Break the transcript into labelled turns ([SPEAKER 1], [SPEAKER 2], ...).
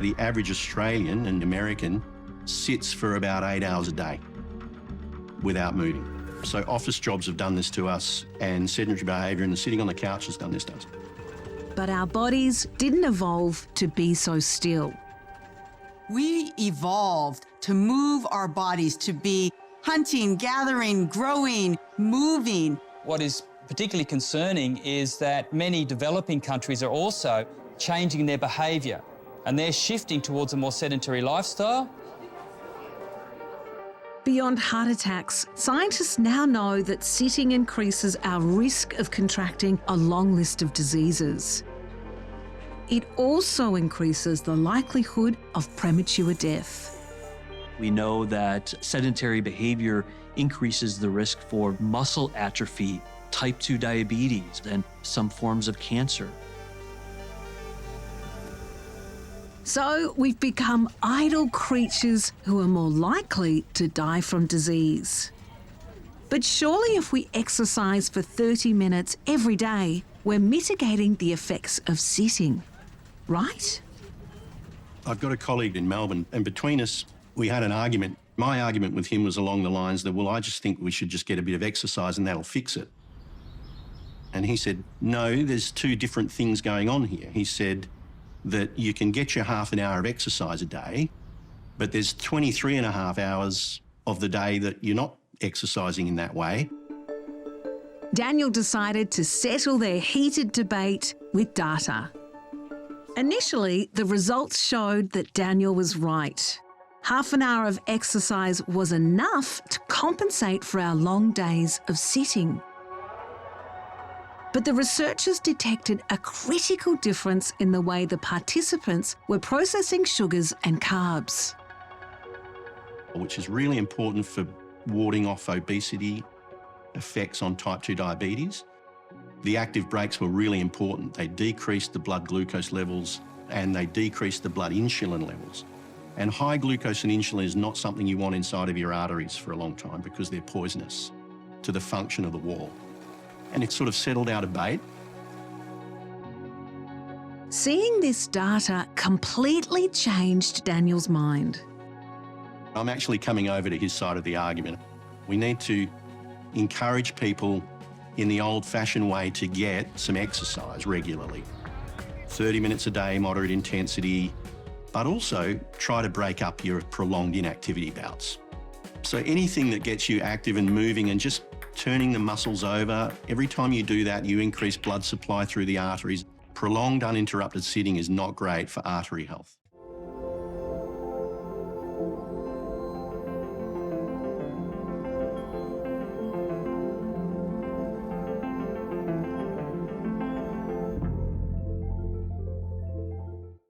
[SPEAKER 1] The average Australian and American sits for about 8 hours a day without moving. So office jobs have done this to us, and sedentary behaviour and the sitting on the couch has done this to us.
[SPEAKER 2] But our bodies didn't evolve to be so still.
[SPEAKER 3] We evolved to move our bodies, to be hunting, gathering, growing, moving.
[SPEAKER 4] What is particularly concerning is that many developing countries are also changing their behaviour, and they're shifting towards a more sedentary lifestyle.
[SPEAKER 2] Beyond heart attacks, scientists now know that sitting increases our risk of contracting a long list of diseases. It also increases the likelihood of premature death.
[SPEAKER 5] We know that sedentary behavior increases the risk for muscle atrophy, type 2 diabetes, and some forms of cancer.
[SPEAKER 2] So we've become idle creatures who are more likely to die from disease. But surely if we exercise for 30 minutes every day, we're mitigating the effects of sitting, right?
[SPEAKER 1] I've got a colleague in Melbourne, and between us, we had an argument. My argument with him was along the lines that, well, I just think we should just get a bit of exercise and that'll fix it. And he said, no, there's two different things going on here. He said that you can get your half an hour of exercise a day, but there's 23 and a half hours of the day that you're not exercising in that way.
[SPEAKER 2] Daniel decided to settle their heated debate with data. Initially, the results showed that Daniel was right. Half an hour of exercise was enough to compensate for our long days of sitting. But the researchers detected a critical difference in the way the participants were processing sugars and carbs.
[SPEAKER 1] Which is really important for warding off obesity, effects on type 2 diabetes. The active breaks were really important. They decreased the blood glucose levels and they decreased the blood insulin levels. And high glucose and insulin is not something you want inside of your arteries for a long time because they're poisonous to the function of the wall. And it sort of settled our debate.
[SPEAKER 2] Seeing this data completely changed Daniel's mind.
[SPEAKER 1] I'm actually coming over to his side of the argument. We need to encourage people in the old-fashioned way to get some exercise regularly. 30 minutes a day, moderate intensity, but also try to break up your prolonged inactivity bouts. So anything that gets you active and moving and just turning the muscles over, every time you do that, you increase blood supply through the arteries. Prolonged uninterrupted sitting is not great for artery health.